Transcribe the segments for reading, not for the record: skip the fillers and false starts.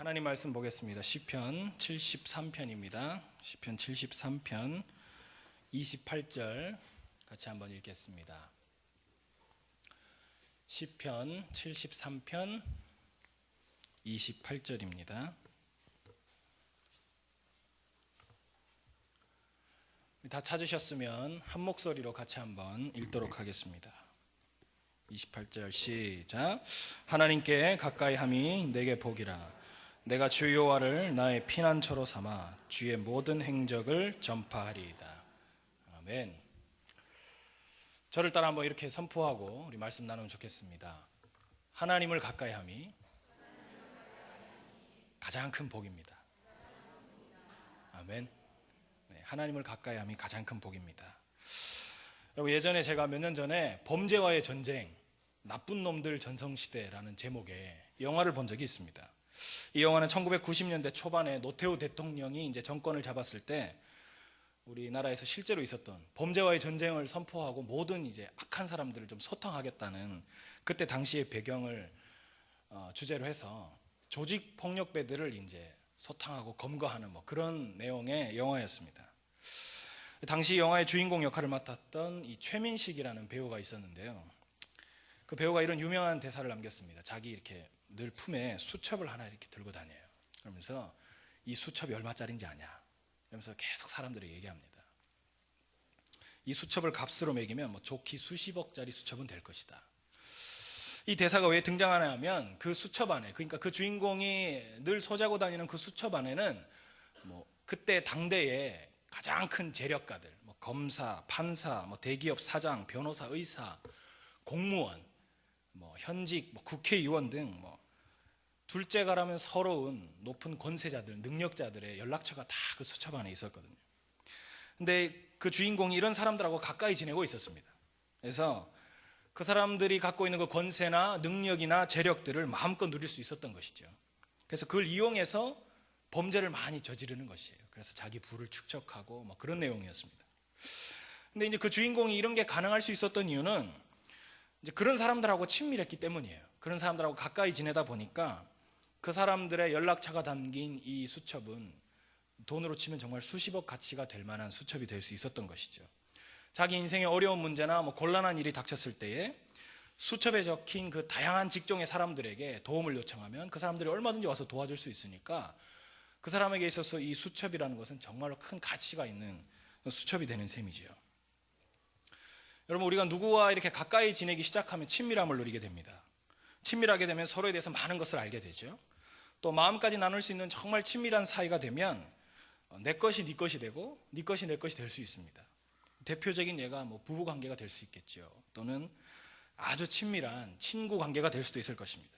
하나님 말씀 보겠습니다. 시편 73편입니다. 시편 73편 28절 같이 한번 읽겠습니다. 시편 73편 28절입니다. 다 찾으셨으면 한 목소리로 같이 한번 읽도록 하겠습니다. 28절 시작. 하나님께 가까이 함이 내게 복이라. 내가 주 여호와를 나의 피난처로 삼아 주의 모든 행적을 전파하리이다. 아멘. 저를 따라 한번 이렇게 선포하고 우리 말씀 나누면 좋겠습니다. 하나님을 가까이 함이 가장 큰 복입니다. 아멘. 네, 하나님을 가까이 함이 가장 큰 복입니다. 여러분, 예전에 제가 몇 년 전에 범죄와의 전쟁, 나쁜 놈들 전성시대라는 제목의 영화를 본 적이 있습니다. 이 영화는 1990년대 초반에 노태우 대통령이 이제 정권을 잡았을 때 우리나라에서 실제로 있었던 범죄와의 전쟁을 선포하고 모든 이제 악한 사람들을 좀 소탕하겠다는 그때 당시의 배경을 주제로 해서 조직 폭력배들을 이제 소탕하고 검거하는 뭐 그런 내용의 영화였습니다. 당시 영화의 주인공 역할을 맡았던 이 최민식이라는 배우가 있었는데요. 그 배우가 이런 유명한 대사를 남겼습니다. 자기 이렇게 늘 품에 수첩을 하나 이렇게 들고 다녀요. 그러면서 이 수첩이 얼마짜리인지 아냐? 그러면서 계속 사람들이 얘기합니다. 이 수첩을 값으로 매기면 뭐 좋게 수십억짜리 수첩은 될 것이다. 이 대사가 왜 등장하냐 하면 그 수첩 안에, 그러니까 그 주인공이 늘 소지하고 다니는 그 수첩 안에는 뭐 그때 당대의 가장 큰 재력가들, 뭐 검사, 판사, 뭐 대기업 사장, 변호사, 의사, 공무원, 뭐 현직, 뭐 국회의원 등 뭐 둘째가라면 서러운 높은 권세자들, 능력자들의 연락처가 다 그 수첩 안에 있었거든요. 근데 그 주인공이 이런 사람들하고 가까이 지내고 있었습니다. 그래서 그 사람들이 갖고 있는 그 권세나 능력이나 재력들을 마음껏 누릴 수 있었던 것이죠. 그래서 그걸 이용해서 범죄를 많이 저지르는 것이에요. 그래서 자기 부를 축적하고 뭐 그런 내용이었습니다. 근데 이제 그 주인공이 이런 게 가능할 수 있었던 이유는 이제 그런 사람들하고 친밀했기 때문이에요. 그런 사람들하고 가까이 지내다 보니까 그 사람들의 연락처가 담긴 이 수첩은 돈으로 치면 정말 수십억 가치가 될 만한 수첩이 될 수 있었던 것이죠. 자기 인생에 어려운 문제나 뭐 곤란한 일이 닥쳤을 때에 수첩에 적힌 그 다양한 직종의 사람들에게 도움을 요청하면 그 사람들이 얼마든지 와서 도와줄 수 있으니까 그 사람에게 있어서 이 수첩이라는 것은 정말로 큰 가치가 있는 수첩이 되는 셈이죠. 여러분, 우리가 누구와 이렇게 가까이 지내기 시작하면 친밀함을 누리게 됩니다. 친밀하게 되면 서로에 대해서 많은 것을 알게 되죠. 또 마음까지 나눌 수 있는 정말 친밀한 사이가 되면 내 것이 네 것이 되고 네 것이 내 것이 될 수 있습니다. 대표적인 예가 뭐 부부 관계가 될 수 있겠죠. 또는 아주 친밀한 친구 관계가 될 수도 있을 것입니다.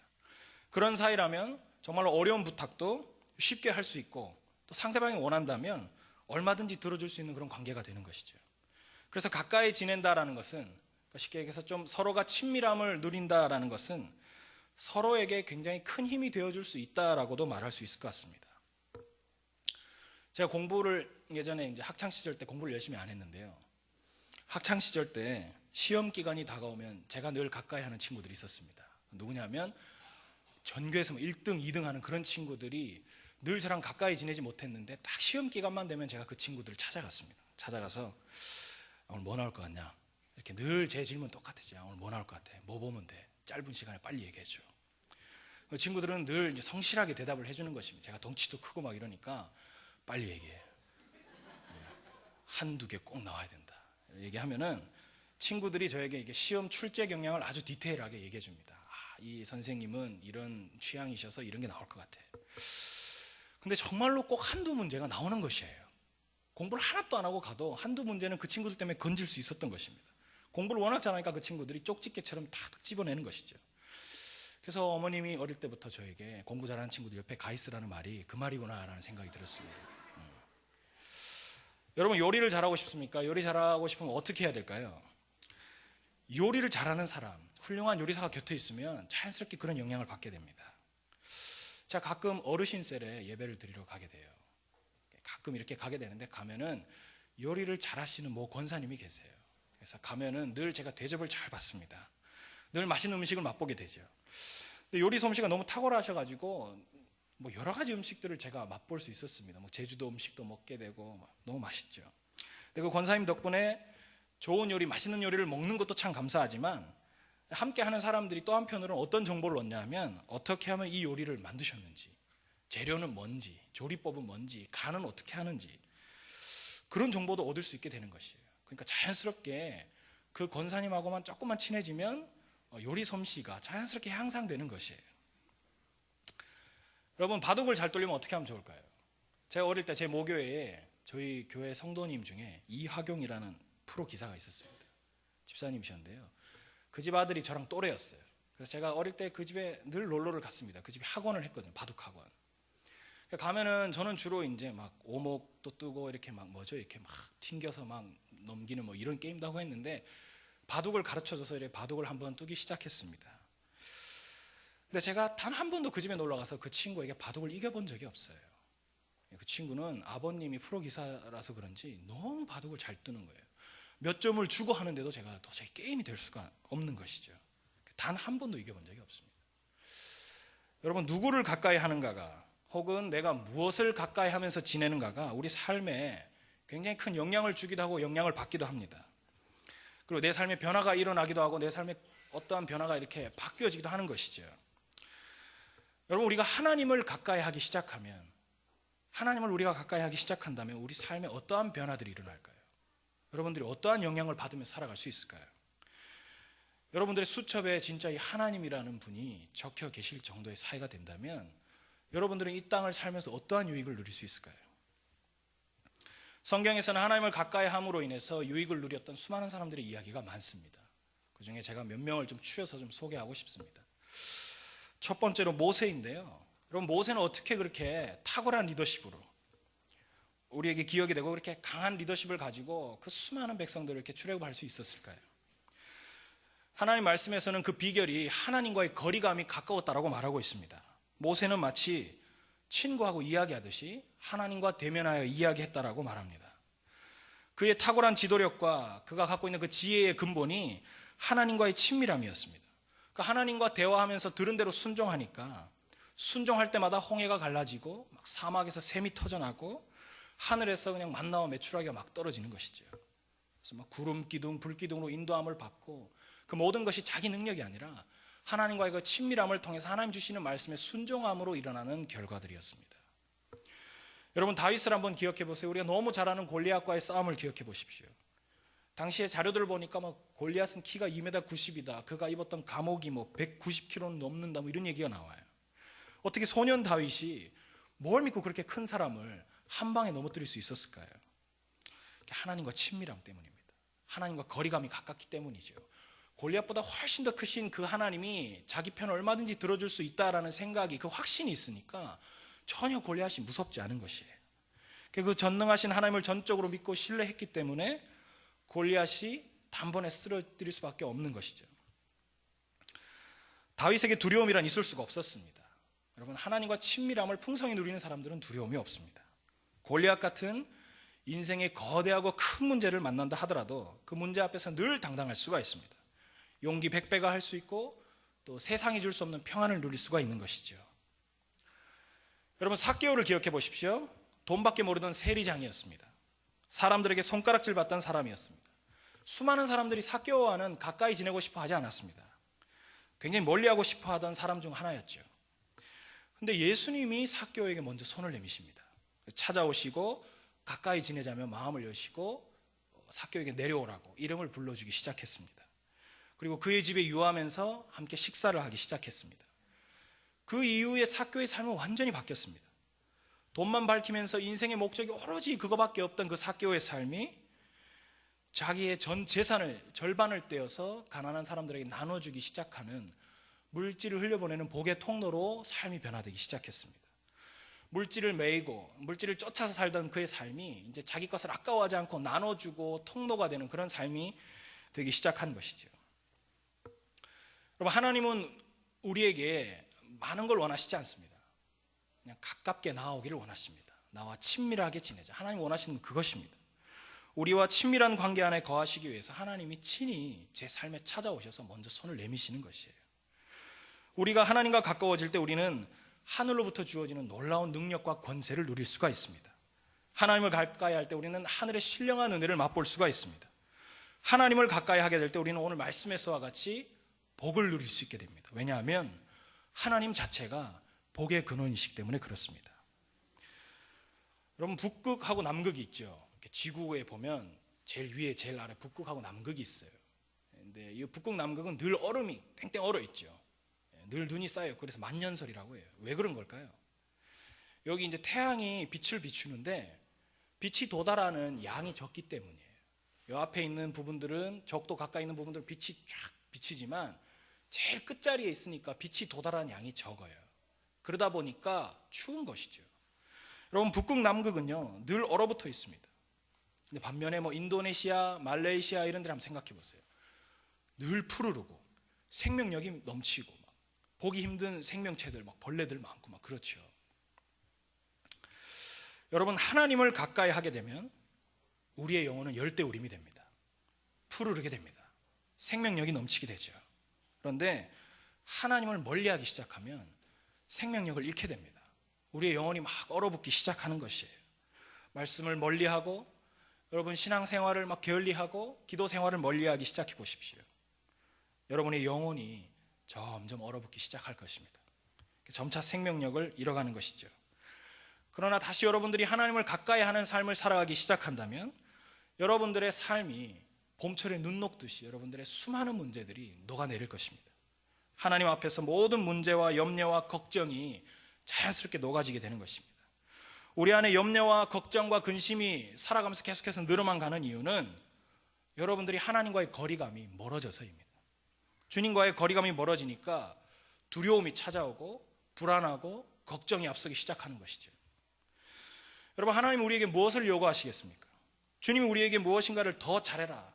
그런 사이라면 정말로 어려운 부탁도 쉽게 할 수 있고 또 상대방이 원한다면 얼마든지 들어줄 수 있는 그런 관계가 되는 것이죠. 그래서 가까이 지낸다라는 것은, 쉽게 얘기해서 좀 서로가 친밀함을 누린다라는 것은 서로에게 굉장히 큰 힘이 되어줄 수 있다라고도 말할 수 있을 것 같습니다. 제가 공부를 예전에 이제 학창 시절 때 공부를 열심히 안 했는데요. 학창 시절 때 시험 기간이 다가오면 제가 늘 가까이 하는 친구들이 있었습니다. 누구냐면 전교에서 1등, 2등 하는 그런 친구들이 늘 저랑 가까이 지내지 못했는데 딱 시험 기간만 되면 제가 그 친구들을 찾아갔습니다. 찾아가서 오늘 뭐 나올 것 같냐? 이렇게 늘 제 질문 똑같았죠. 오늘 뭐 나올 것 같아? 뭐 보면 돼? 짧은 시간에 빨리 얘기해줘. 그 친구들은 늘 이제 성실하게 대답을 해주는 것입니다. 제가 덩치도 크고 막 이러니까 빨리 얘기해. 한두 개 꼭 나와야 된다. 얘기하면은 친구들이 저에게 이게 시험 출제 경향을 아주 디테일하게 얘기해 줍니다. 이 선생님은 이런 취향이셔서 이런 게 나올 것 같아. 근데 정말로 꼭 한두 문제가 나오는 것이에요. 공부를 하나도 안 하고 가도 한두 문제는 그 친구들 때문에 건질 수 있었던 것입니다. 공부를 워낙 잘하니까 그 친구들이 쪽집게처럼 다 집어내는 것이죠. 그래서 어머님이 어릴 때부터 저에게 공부 잘하는 친구들 옆에 가 있으라는 말이 그 말이구나라는 생각이 들었습니다. 여러분, 요리를 잘하고 싶습니까? 요리 잘하고 싶으면 어떻게 해야 될까요? 요리를 잘하는 사람, 훌륭한 요리사가 곁에 있으면 자연스럽게 그런 영향을 받게 됩니다. 제가 가끔 어르신셀에 예배를 드리러 가게 돼요. 가끔 이렇게 가게 되는데 가면은 요리를 잘하시는 모 권사님이 계세요. 그래서 가면은 늘 제가 대접을 잘 받습니다. 늘 맛있는 음식을 맛보게 되죠. 근데 요리 솜씨가 너무 탁월하셔가지고 뭐 여러 가지 음식들을 제가 맛볼 수 있었습니다. 뭐 제주도 음식도 먹게 되고 너무 맛있죠. 근데 그 권사님 덕분에 좋은 요리, 맛있는 요리를 먹는 것도 참 감사하지만 함께 하는 사람들이 또 한편으로는 어떤 정보를 얻냐면 어떻게 하면 이 요리를 만드셨는지, 재료는 뭔지, 조리법은 뭔지, 간은 어떻게 하는지 그런 정보도 얻을 수 있게 되는 것이에요. 그러니까 자연스럽게 그 권사님하고만 조금만 친해지면 요리 솜씨가 자연스럽게 향상되는 것이에요. 여러분, 바둑을 잘 돌리면 어떻게 하면 좋을까요? 제가 어릴 때 제 모교회에 저희 교회 성도님 중에 이화경이라는 프로 기사가 있었습니다. 집사님이셨는데요. 그 집 아들이 저랑 또래였어요. 그래서 제가 어릴 때 그 집에 늘 놀러를 갔습니다. 그 집에 학원을 했거든요. 바둑 학원. 가면은 저는 주로 이제 막 오목도 뜨고 이렇게 막 이렇게 막 튕겨서 막 넘기는 뭐 이런 게임도 하고 했는데 바둑을 가르쳐줘서 이렇게 바둑을 한번 뜨기 시작했습니다. 근데 제가 단 한 번도 그 집에 놀러 가서 그 친구에게 바둑을 이겨본 적이 없어요. 그 친구는 아버님이 프로 기사라서 그런지 너무 바둑을 잘 뜨는 거예요. 몇 점을 주고 하는데도 제가 도저히 게임이 될 수가 없는 것이죠. 단 한 번도 이겨본 적이 없습니다. 여러분, 누구를 가까이 하는가가 혹은 내가 무엇을 가까이 하면서 지내는가가 우리 삶에 굉장히 큰 영향을 주기도 하고 영향을 받기도 합니다. 그리고 내 삶에 변화가 일어나기도 하고 내 삶에 어떠한 변화가 이렇게 바뀌어지기도 하는 것이죠. 여러분, 우리가 하나님을 가까이 하기 시작하면, 하나님을 우리가 가까이 하기 시작한다면 우리 삶에 어떠한 변화들이 일어날까요? 여러분들이 어떠한 영향을 받으면서 살아갈 수 있을까요? 여러분들의 수첩에 진짜 이 하나님이라는 분이 적혀 계실 정도의 사이가 된다면 여러분들은 이 땅을 살면서 어떠한 유익을 누릴 수 있을까요? 성경에서는 하나님을 가까이 함으로 인해서 유익을 누렸던 수많은 사람들의 이야기가 많습니다. 그 중에 제가 몇 명을 좀 추려서 좀 소개하고 싶습니다. 첫 번째로 모세인데요. 여러분, 모세는 어떻게 그렇게 탁월한 리더십으로 우리에게 기억이 되고 그렇게 강한 리더십을 가지고 그 수많은 백성들을 이렇게 출애굽할 수 있었을까요? 하나님 말씀에서는 그 비결이 하나님과의 거리감이 가까웠다라고 말하고 있습니다. 모세는 마치 친구하고 이야기하듯이 하나님과 대면하여 이야기했다라고 말합니다. 그의 탁월한 지도력과 그가 갖고 있는 그 지혜의 근본이 하나님과의 친밀함이었습니다. 그러니까 하나님과 대화하면서 들은 대로 순종하니까 순종할 때마다 홍해가 갈라지고 막 사막에서 샘이 터져나고 하늘에서 그냥 만나와 메추라기가 막 떨어지는 것이죠. 그래서 막 구름 기둥, 불 기둥으로 인도함을 받고 그 모든 것이 자기 능력이 아니라 하나님과의 그 친밀함을 통해서 하나님 주시는 말씀에 순종함으로 일어나는 결과들이었습니다. 여러분, 다윗을 한번 기억해 보세요. 우리가 너무 잘 아는 골리앗과의 싸움을 기억해 보십시오. 당시의 자료들을 보니까 골리앗은 키가 2m 90이다. 그가 입었던 감옥이 190kg는 넘는다. 이런 얘기가 나와요. 어떻게 소년 다윗이 뭘 믿고 그렇게 큰 사람을 한 방에 넘어뜨릴 수 있었을까요? 하나님과 친밀함 때문입니다. 하나님과 거리감이 가깝기 때문이죠. 골리앗보다 훨씬 더 크신 그 하나님이 자기 편을 얼마든지 들어줄 수 있다라는 생각이, 그 확신이 있으니까 전혀 골리앗이 무섭지 않은 것이에요. 그 전능하신 하나님을 전적으로 믿고 신뢰했기 때문에 골리앗이 단번에 쓰러뜨릴 수밖에 없는 것이죠. 다윗에게 두려움이란 있을 수가 없었습니다. 여러분, 하나님과 친밀함을 풍성히 누리는 사람들은 두려움이 없습니다. 골리앗 같은 인생의 거대하고 큰 문제를 만난다 하더라도 그 문제 앞에서 늘 당당할 수가 있습니다. 용기 100배가 할 수 있고 또 세상이 줄 수 없는 평안을 누릴 수가 있는 것이죠. 여러분, 삭개오를 기억해 보십시오. 돈밖에 모르던 세리장이었습니다. 사람들에게 손가락질 받던 사람이었습니다. 수많은 사람들이 삭개오와는 가까이 지내고 싶어 하지 않았습니다. 굉장히 멀리하고 싶어 하던 사람 중 하나였죠. 근데 예수님이 삭개오에게 먼저 손을 내미십니다. 찾아오시고 가까이 지내자며 마음을 여시고 삭개오에게 내려오라고 이름을 불러주기 시작했습니다. 그리고 그의 집에 유하면서 함께 식사를 하기 시작했습니다. 그 이후에 삭개오의 삶은 완전히 바뀌었습니다. 돈만 밝히면서 인생의 목적이 오로지 그거밖에 없던 그 삭개오의 삶이 자기의 전 재산을 절반을 떼어서 가난한 사람들에게 나눠주기 시작하는, 물질을 흘려보내는 복의 통로로 삶이 변화되기 시작했습니다. 물질을 매이고 물질을 쫓아서 살던 그의 삶이 이제 자기 것을 아까워하지 않고 나눠주고 통로가 되는 그런 삶이 되기 시작한 것이죠. 여러분, 하나님은 우리에게 많은 걸 원하시지 않습니다. 그냥 가깝게 나아오기를 원하십니다. 나와 친밀하게 지내자. 하나님 원하시는 건 그것입니다. 우리와 친밀한 관계 안에 거하시기 위해서 하나님이 친히 제 삶에 찾아오셔서 먼저 손을 내미시는 것이에요. 우리가 하나님과 가까워질 때 우리는 하늘로부터 주어지는 놀라운 능력과 권세를 누릴 수가 있습니다. 하나님을 가까이 할 때 우리는 하늘의 신령한 은혜를 맛볼 수가 있습니다. 하나님을 가까이 하게 될 때 우리는 오늘 말씀에서와 같이 복을 누릴 수 있게 됩니다. 왜냐하면 하나님 자체가 복의 근원이시기 때문에 그렇습니다. 여러분, 북극하고 남극이 있죠. 지구에 보면 제일 위에 제일 아래 북극하고 남극이 있어요. 근데 이 북극 남극은 늘 얼음이 땡땡 얼어 있죠. 늘 눈이 쌓여. 그래서 만년설이라고 해요. 왜 그런 걸까요? 여기 이제 태양이 빛을 비추는데 빛이 도달하는 양이 적기 때문이에요. 이 앞에 있는 부분들은 적도 가까이 있는 부분들은 빛이 쫙 비치지만 제일 끝자리에 있으니까 빛이 도달하는 양이 적어요. 그러다 보니까 추운 것이죠. 여러분, 북극 남극은요 늘 얼어붙어 있습니다. 근데 반면에 인도네시아, 말레이시아 이런 데 한번 생각해 보세요. 늘 푸르르고 생명력이 넘치고 보기 힘든 생명체들, 벌레들 많고 그렇죠. 여러분, 하나님을 가까이 하게 되면 우리의 영혼은 열대우림이 됩니다. 푸르르게 됩니다. 생명력이 넘치게 되죠. 그런데 하나님을 멀리하기 시작하면 생명력을 잃게 됩니다. 우리의 영혼이 막 얼어붙기 시작하는 것이에요. 말씀을 멀리하고 여러분 신앙생활을 게을리하고 기도 생활을 멀리하기 시작해 보십시오. 여러분의 영혼이 점점 얼어붙기 시작할 것입니다. 점차 생명력을 잃어가는 것이죠. 그러나 다시 여러분들이 하나님을 가까이 하는 삶을 살아가기 시작한다면 여러분들의 삶이 봄철에 눈 녹듯이 여러분들의 수많은 문제들이 녹아내릴 것입니다. 하나님 앞에서 모든 문제와 염려와 걱정이 자연스럽게 녹아지게 되는 것입니다. 우리 안에 염려와 걱정과 근심이 살아가면서 계속해서 늘어만 가는 이유는 여러분들이 하나님과의 거리감이 멀어져서입니다. 주님과의 거리감이 멀어지니까 두려움이 찾아오고 불안하고 걱정이 앞서기 시작하는 것이죠. 여러분, 하나님 우리에게 무엇을 요구하시겠습니까? 주님이 우리에게 무엇인가를 더 잘해라,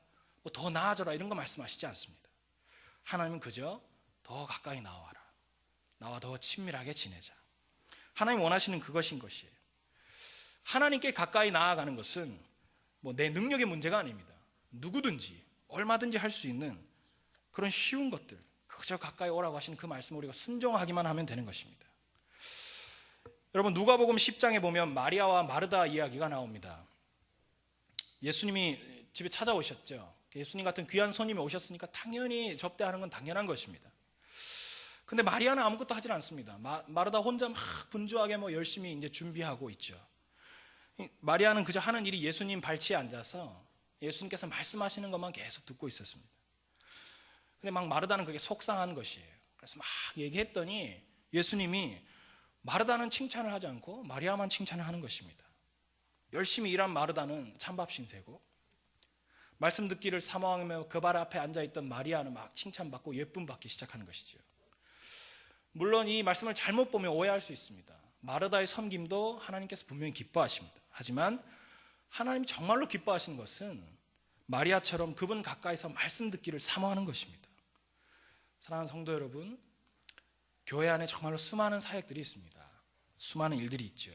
더 나아져라 이런 거 말씀하시지 않습니다. 하나님은 그저 더 가까이 나와라, 나와 더 친밀하게 지내자. 하나님 원하시는 그것인 것이에요. 하나님께 가까이 나아가는 것은 내 능력의 문제가 아닙니다. 누구든지 얼마든지 할 수 있는 그런 쉬운 것들, 그저 가까이 오라고 하시는 그 말씀을 우리가 순종하기만 하면 되는 것입니다. 여러분, 누가복음 10장에 보면 마리아와 마르다 이야기가 나옵니다. 예수님이 집에 찾아오셨죠. 예수님 같은 귀한 손님이 오셨으니까 당연히 접대하는 건 당연한 것입니다. 근데 마리아는 아무것도 하질 않습니다. 마르다 혼자 막 분주하게 열심히 이제 준비하고 있죠. 마리아는 그저 하는 일이 예수님 발치에 앉아서 예수님께서 말씀하시는 것만 계속 듣고 있었습니다. 근데 마르다는 그게 속상한 것이에요. 그래서 막 얘기했더니 예수님이 마르다는 칭찬을 하지 않고 마리아만 칭찬을 하는 것입니다. 열심히 일한 마르다는 찬밥 신세고 말씀 듣기를 사모하며 그 발 앞에 앉아있던 마리아는 막 칭찬받고 예쁨 받기 시작하는 것이죠. 물론 이 말씀을 잘못 보면 오해할 수 있습니다. 마르다의 섬김도 하나님께서 분명히 기뻐하십니다. 하지만 하나님이 정말로 기뻐하시는 것은 마리아처럼 그분 가까이서 말씀 듣기를 사모하는 것입니다. 사랑하는 성도 여러분, 교회 안에 정말로 수많은 사역들이 있습니다. 수많은 일들이 있죠.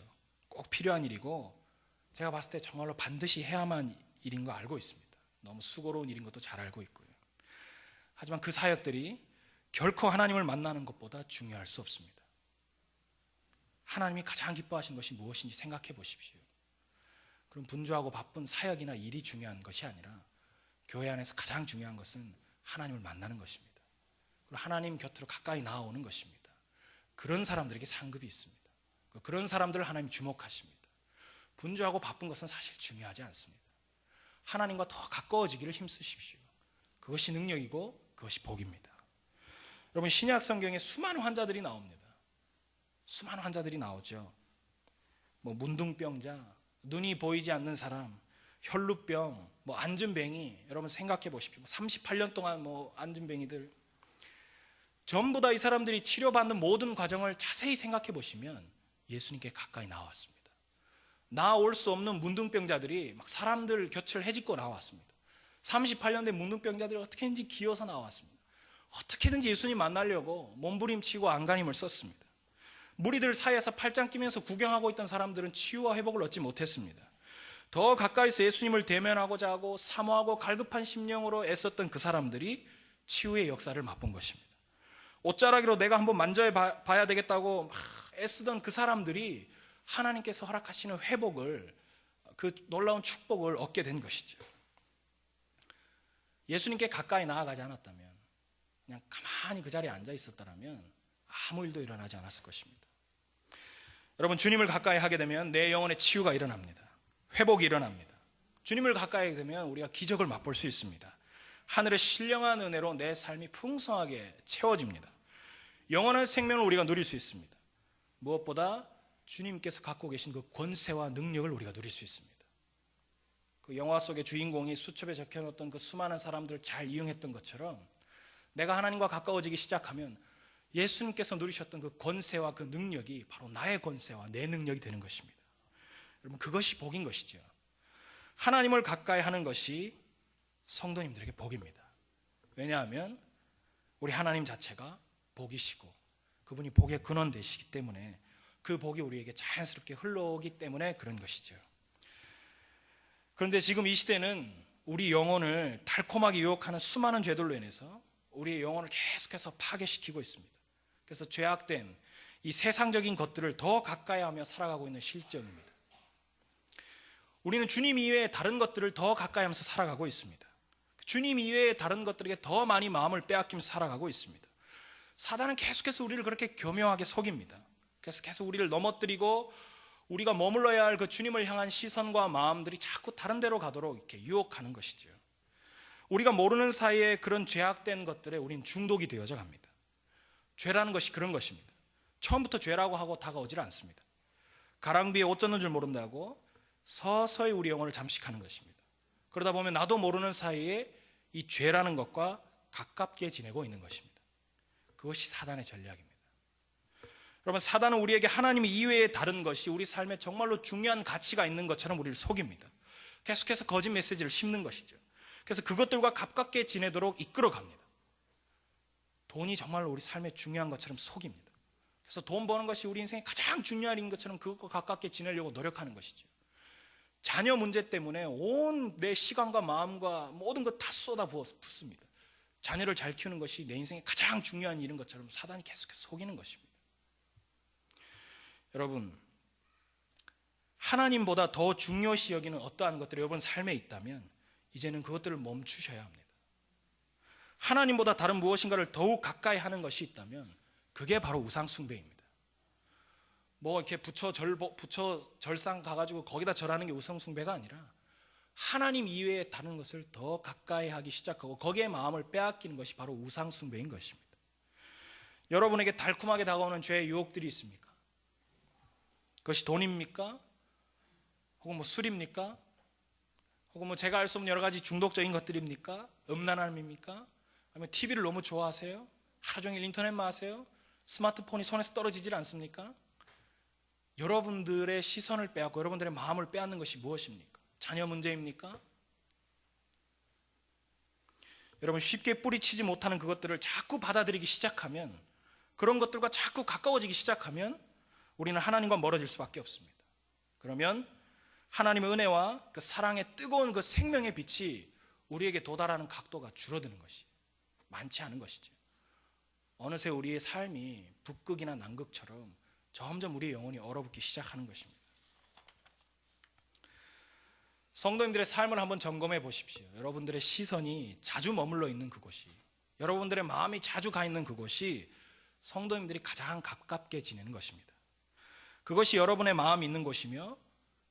꼭 필요한 일이고 제가 봤을 때 정말로 반드시 해야만 일인 거 알고 있습니다. 너무 수고로운 일인 것도 잘 알고 있고요. 하지만 그 사역들이 결코 하나님을 만나는 것보다 중요할 수 없습니다. 하나님이 가장 기뻐하시는 것이 무엇인지 생각해 보십시오. 그럼 분주하고 바쁜 사역이나 일이 중요한 것이 아니라 교회 안에서 가장 중요한 것은 하나님을 만나는 것입니다. 그리고 하나님 곁으로 가까이 나아오는 것입니다. 그런 사람들에게 상급이 있습니다. 그런 사람들을 하나님 주목하십니다. 분주하고 바쁜 것은 사실 중요하지 않습니다. 하나님과 더 가까워지기를 힘쓰십시오. 그것이 능력이고 그것이 복입니다. 여러분, 신약 성경에 수많은 환자들이 나옵니다. 수많은 환자들이 나오죠. 문둥병자, 눈이 보이지 않는 사람, 혈루병, 안진뱅이, 여러분 생각해 보십시오. 38년 동안 안진뱅이들 전부 다 이 사람들이 치료받는 모든 과정을 자세히 생각해 보시면 예수님께 가까이 나왔습니다. 나올 수 없는 문둥병자들이 막 사람들 곁을 헤집고 나왔습니다. 38년 된 문둥병자들이 어떻게든지 기어서 나왔습니다. 어떻게든지 예수님 만나려고 몸부림치고 안간힘을 썼습니다. 무리들 사이에서 팔짱 끼면서 구경하고 있던 사람들은 치유와 회복을 얻지 못했습니다. 더 가까이서 예수님을 대면하고자 하고 사모하고 갈급한 심령으로 애썼던 그 사람들이 치유의 역사를 맛본 것입니다. 옷자락으로 내가 한번 만져봐야 되겠다고 막 애쓰던 그 사람들이 하나님께서 허락하시는 회복을, 그 놀라운 축복을 얻게 된 것이죠. 예수님께 가까이 나아가지 않았다면, 그냥 가만히 그 자리에 앉아 있었다면 아무 일도 일어나지 않았을 것입니다. 여러분, 주님을 가까이 하게 되면 내 영혼의 치유가 일어납니다. 회복이 일어납니다. 주님을 가까이 하게 되면 우리가 기적을 맛볼 수 있습니다. 하늘의 신령한 은혜로 내 삶이 풍성하게 채워집니다. 영원한 생명을 우리가 누릴 수 있습니다. 무엇보다 주님께서 갖고 계신 그 권세와 능력을 우리가 누릴 수 있습니다. 그 영화 속의 주인공이 수첩에 적혀놓던 그 수많은 사람들을 잘 이용했던 것처럼 내가 하나님과 가까워지기 시작하면 예수님께서 누리셨던 그 권세와 그 능력이 바로 나의 권세와 내 능력이 되는 것입니다. 여러분, 그것이 복인 것이죠. 하나님을 가까이 하는 것이 성도님들에게 복입니다. 왜냐하면 우리 하나님 자체가 복이시고 그분이 복의 근원 되시기 때문에 그 복이 우리에게 자연스럽게 흘러오기 때문에 그런 것이죠. 그런데 지금 이 시대는 우리 영혼을 달콤하게 유혹하는 수많은 죄들로 인해서 우리의 영혼을 계속해서 파괴시키고 있습니다. 그래서 죄악된 이 세상적인 것들을 더 가까이 하며 살아가고 있는 실정입니다. 우리는 주님 이외의 다른 것들을 더 가까이 하면서 살아가고 있습니다. 주님 이외의 다른 것들에게 더 많이 마음을 빼앗기면서 살아가고 있습니다. 사단은 계속해서 우리를 그렇게 교묘하게 속입니다. 그래서 계속 우리를 넘어뜨리고 우리가 머물러야 할 그 주님을 향한 시선과 마음들이 자꾸 다른 데로 가도록 이렇게 유혹하는 것이죠. 우리가 모르는 사이에 그런 죄악된 것들에 우린 중독이 되어져 갑니다. 죄라는 것이 그런 것입니다. 처음부터 죄라고 하고 다가오질 않습니다. 가랑비에 옷 젖는 줄 모른다고 서서히 우리 영혼을 잠식하는 것입니다. 그러다 보면 나도 모르는 사이에 이 죄라는 것과 가깝게 지내고 있는 것입니다. 그것이 사단의 전략입니다. 여러분, 사단은 우리에게 하나님 이외의 다른 것이 우리 삶에 정말로 중요한 가치가 있는 것처럼 우리를 속입니다. 계속해서 거짓 메시지를 심는 것이죠. 그래서 그것들과 가깝게 지내도록 이끌어 갑니다. 돈이 정말로 우리 삶에 중요한 것처럼 속입니다. 그래서 돈 버는 것이 우리 인생에 가장 중요한 일인 것처럼 그것과 가깝게 지내려고 노력하는 것이죠. 자녀 문제 때문에 온 내 시간과 마음과 모든 것 다 쏟아 붓습니다. 자녀를 잘 키우는 것이 내 인생에 가장 중요한 일인 것처럼 사단이 계속해서 속이는 것입니다. 여러분, 하나님보다 더 중요시 여기는 어떠한 것들이 여러분 삶에 있다면 이제는 그것들을 멈추셔야 합니다. 하나님보다 다른 무엇인가를 더욱 가까이 하는 것이 있다면 그게 바로 우상숭배입니다. 뭐 이렇게 부처 절상 가가지고 거기다 절하는 게 우상숭배가 아니라 하나님 이외에 다른 것을 더 가까이 하기 시작하고 거기에 마음을 빼앗기는 것이 바로 우상숭배인 것입니다. 여러분에게 달콤하게 다가오는 죄의 유혹들이 있습니까? 그것이 돈입니까? 혹은 뭐 술입니까? 혹은 뭐 제가 알 수 없는 여러 가지 중독적인 것들입니까? 음란함입니까? 아니면 TV를 너무 좋아하세요? 하루 종일 인터넷만 하세요? 스마트폰이 손에서 떨어지질 않습니까? 여러분들의 시선을 빼앗고 여러분들의 마음을 빼앗는 것이 무엇입니까? 자녀 문제입니까? 여러분, 쉽게 뿌리치지 못하는 그것들을 자꾸 받아들이기 시작하면, 그런 것들과 자꾸 가까워지기 시작하면 우리는 하나님과 멀어질 수밖에 없습니다. 그러면 하나님의 은혜와 그 사랑의 뜨거운 그 생명의 빛이 우리에게 도달하는 각도가 줄어드는 것이 많지 않은 것이죠. 어느새 우리의 삶이 북극이나 남극처럼 점점 우리의 영혼이 얼어붙기 시작하는 것입니다. 성도님들의 삶을 한번 점검해 보십시오. 여러분들의 시선이 자주 머물러 있는 그곳이, 여러분들의 마음이 자주 가 있는 그곳이 성도님들이 가장 가깝게 지내는 것입니다. 그것이 여러분의 마음이 있는 곳이며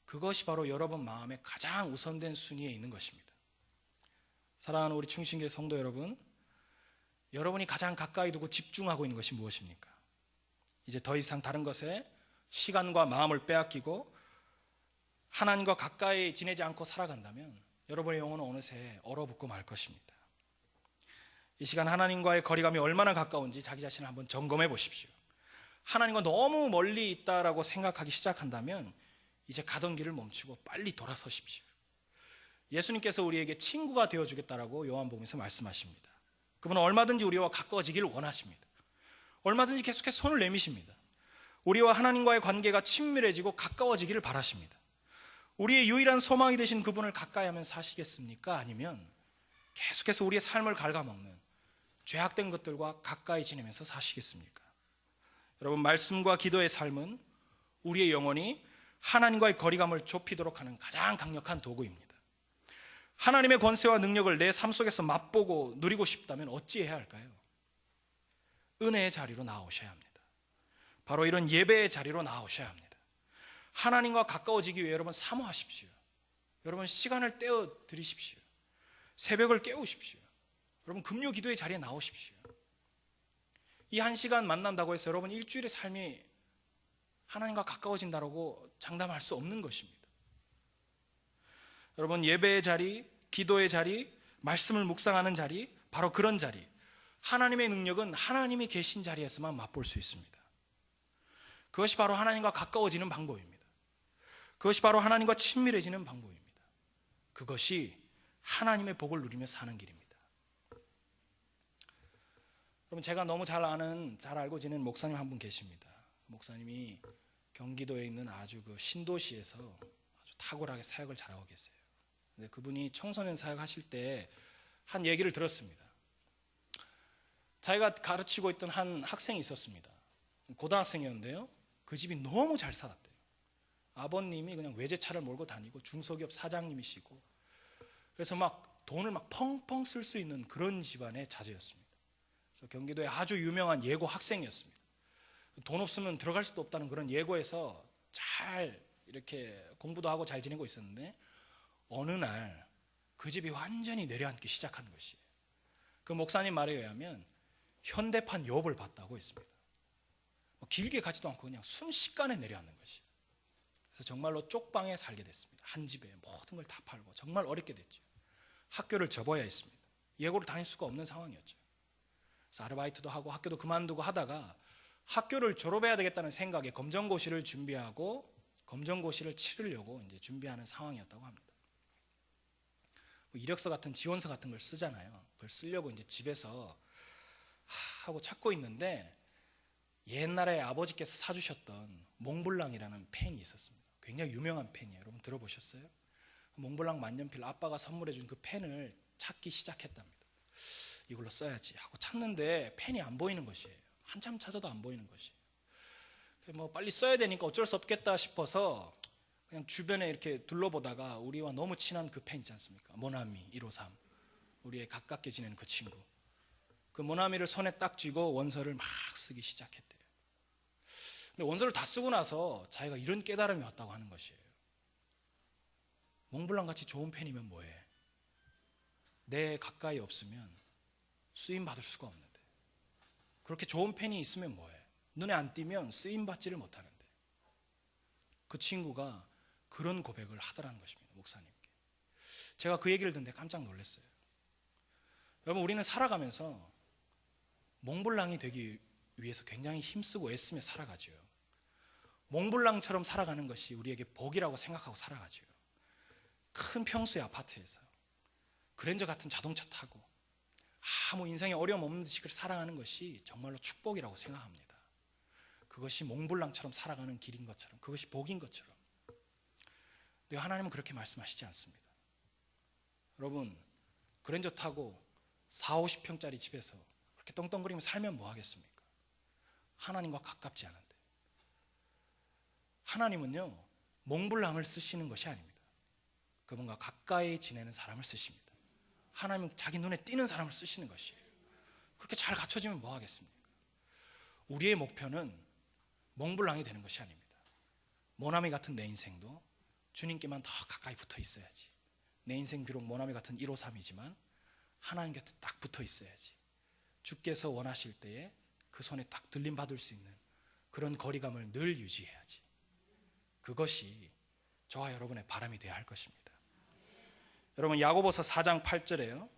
그것이 바로 여러분 마음의 가장 우선된 순위에 있는 것입니다. 사랑하는 우리 충신교회 성도 여러분, 여러분이 가장 가까이 두고 집중하고 있는 것이 무엇입니까? 이제 더 이상 다른 것에 시간과 마음을 빼앗기고 하나님과 가까이 지내지 않고 살아간다면 여러분의 영혼은 어느새 얼어붙고 말 것입니다. 이 시간 하나님과의 거리감이 얼마나 가까운지 자기 자신을 한번 점검해 보십시오. 하나님과 너무 멀리 있다라고 생각하기 시작한다면 이제 가던 길을 멈추고 빨리 돌아서십시오. 예수님께서 우리에게 친구가 되어주겠다라고 요한복음에서 말씀하십니다. 그분은 얼마든지 우리와 가까워지기를 원하십니다. 얼마든지 계속해서 손을 내미십니다. 우리와 하나님과의 관계가 친밀해지고 가까워지기를 바라십니다. 우리의 유일한 소망이 되신 그분을 가까이 하면 사시겠습니까? 아니면 계속해서 우리의 삶을 갉아먹는 죄악된 것들과 가까이 지내면서 사시겠습니까? 여러분, 말씀과 기도의 삶은 우리의 영혼이 하나님과의 거리감을 좁히도록 하는 가장 강력한 도구입니다. 하나님의 권세와 능력을 내 삶 속에서 맛보고 누리고 싶다면 어찌해야 할까요? 은혜의 자리로 나오셔야 합니다. 바로 이런 예배의 자리로 나오셔야 합니다. 하나님과 가까워지기 위해 여러분 사모하십시오. 여러분 시간을 떼어 드리십시오. 새벽을 깨우십시오. 여러분 금요 기도의 자리에 나오십시오. 이 한 시간 만난다고 해서 여러분 일주일의 삶이 하나님과 가까워진다고 장담할 수 없는 것입니다. 여러분 예배의 자리, 기도의 자리, 말씀을 묵상하는 자리, 바로 그런 자리, 하나님의 능력은 하나님이 계신 자리에서만 맛볼 수 있습니다. 그것이 바로 하나님과 가까워지는 방법입니다. 그것이 바로 하나님과 친밀해지는 방법입니다. 그것이 하나님의 복을 누리며 사는 길입니다. 여러분 제가 너무 잘 알고 지내는 목사님 한 분 계십니다. 목사님이 경기도에 있는 아주 그 신도시에서 아주 탁월하게 사역을 잘하고 계세요. 근데 그분이 청소년 사역하실 때 한 얘기를 들었습니다. 자기가 가르치고 있던 한 학생이 있었습니다. 고등학생이었는데요. 그 집이 너무 잘 살았대요. 아버님이 그냥 외제차를 몰고 다니고 중소기업 사장님이시고, 그래서 막 돈을 막 펑펑 쓸 수 있는 그런 집안의 자제였습니다. 그래서 경기도에 아주 유명한 예고 학생이었습니다. 돈 없으면 들어갈 수도 없다는 그런 예고에서 잘 이렇게 공부도 하고 잘 지내고 있었는데, 어느 날 그 집이 완전히 내려앉기 시작한 것이에요. 그 목사님 말에 의하면 현대판 유업을 봤다고 했습니다. 길게 가지도 않고 그냥 순식간에 내려앉는 것이에요. 그래서 정말로 쪽방에 살게 됐습니다. 한 집에 모든 걸 다 팔고 정말 어렵게 됐죠. 학교를 접어야 했습니다. 예고를 다닐 수가 없는 상황이었죠. 그래서 아르바이트도 하고 학교도 그만두고 하다가 학교를 졸업해야 되겠다는 생각에 검정고시를 준비하고 검정고시를 치르려고 이제 준비하는 상황이었다고 합니다. 이력서 같은 지원서 같은 걸 쓰잖아요. 그걸 쓰려고 이제 집에서 하고 찾고 있는데 옛날에 아버지께서 사주셨던 몽블랑이라는 펜이 있었습니다. 굉장히 유명한 펜이에요. 여러분 들어보셨어요? 몽블랑 만년필 아빠가 선물해 준 그 펜을 찾기 시작했답니다. 이걸로 써야지 하고 찾는데 펜이 안 보이는 것이에요. 한참 찾아도 안 보이는 것이에요. 뭐 빨리 써야 되니까 어쩔 수 없겠다 싶어서 그냥 주변에 이렇게 둘러보다가 우리와 너무 친한 그 펜 있지 않습니까? 모나미 153, 우리의 가깝게 지내는 그 친구, 그 모나미를 손에 딱 쥐고 원서를 막 쓰기 시작했대요. 근데 원서를 다 쓰고 나서 자기가 이런 깨달음이 왔다고 하는 것이에요. 몽블랑 같이 좋은 펜이면 뭐해? 내 가까이 없으면 쓰임 받을 수가 없는데, 그렇게 좋은 펜이 있으면 뭐해? 눈에 안 띄면 쓰임 받지를 못하는데. 그 친구가 그런 고백을 하더라는 것입니다. 목사님께. 제가 그 얘기를 듣는데 깜짝 놀랐어요. 여러분 우리는 살아가면서 몽블랑이 되기 위해서 굉장히 힘쓰고 애쓰며 살아가죠. 몽블랑처럼 살아가는 것이 우리에게 복이라고 생각하고 살아가죠. 큰 평수의 아파트에서 그랜저 같은 자동차 타고 아무 인생에 어려움 없는 듯이 살아가는 것이 정말로 축복이라고 생각합니다. 그것이 몽블랑처럼 살아가는 길인 것처럼, 그것이 복인 것처럼. 근데 하나님은 그렇게 말씀하시지 않습니다. 여러분 그랜저 타고 40, 50평짜리 집에서 그렇게 떵떵거리며 살면 뭐 하겠습니까? 하나님과 가깝지 않은데. 하나님은요 몽블랑을 쓰시는 것이 아닙니다. 그분과 가까이 지내는 사람을 쓰십니다. 하나님은 자기 눈에 띄는 사람을 쓰시는 것이에요. 그렇게 잘 갖춰지면 뭐 하겠습니까? 우리의 목표는 몽블랑이 되는 것이 아닙니다. 모나미 같은 내 인생도 주님께만 더 가까이 붙어 있어야지. 내 인생 비록 모나미 같은 153이지만 하나님 곁에 딱 붙어 있어야지. 주께서 원하실 때에 그 손에 딱 들림 받을 수 있는 그런 거리감을 늘 유지해야지. 그것이 저와 여러분의 바람이 되어야 할 것입니다. 여러분 야고보서 4장 8절에요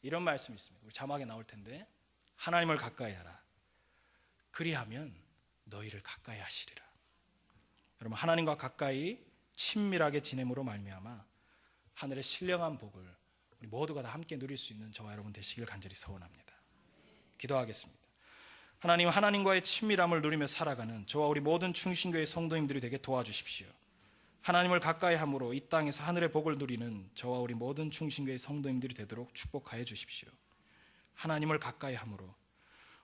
이런 말씀이 있습니다. 우리 자막에 나올 텐데, 하나님을 가까이 하라. 그리하면 너희를 가까이 하시리라. 여러분 하나님과 가까이 친밀하게 지냄으로 말미암아 하늘의 신령한 복을 우리 모두가 다 함께 누릴 수 있는 저와 여러분 되시길 간절히 소원합니다. 기도하겠습니다. 하나님, 하나님과의 친밀함을 누리며 살아가는 저와 우리 모든 충신교회 성도님들이 되게 도와주십시오. 하나님을 가까이 함으로 이 땅에서 하늘의 복을 누리는 저와 우리 모든 충신교회 성도님들이 되도록 축복하여 주십시오. 하나님을 가까이 함으로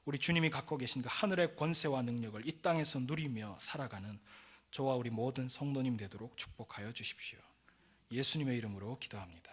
우리 주님이 갖고 계신 그 하늘의 권세와 능력을 이 땅에서 누리며 살아가는 저와 우리 모든 성도님 되도록 축복하여 주십시오. 예수님의 이름으로 기도합니다.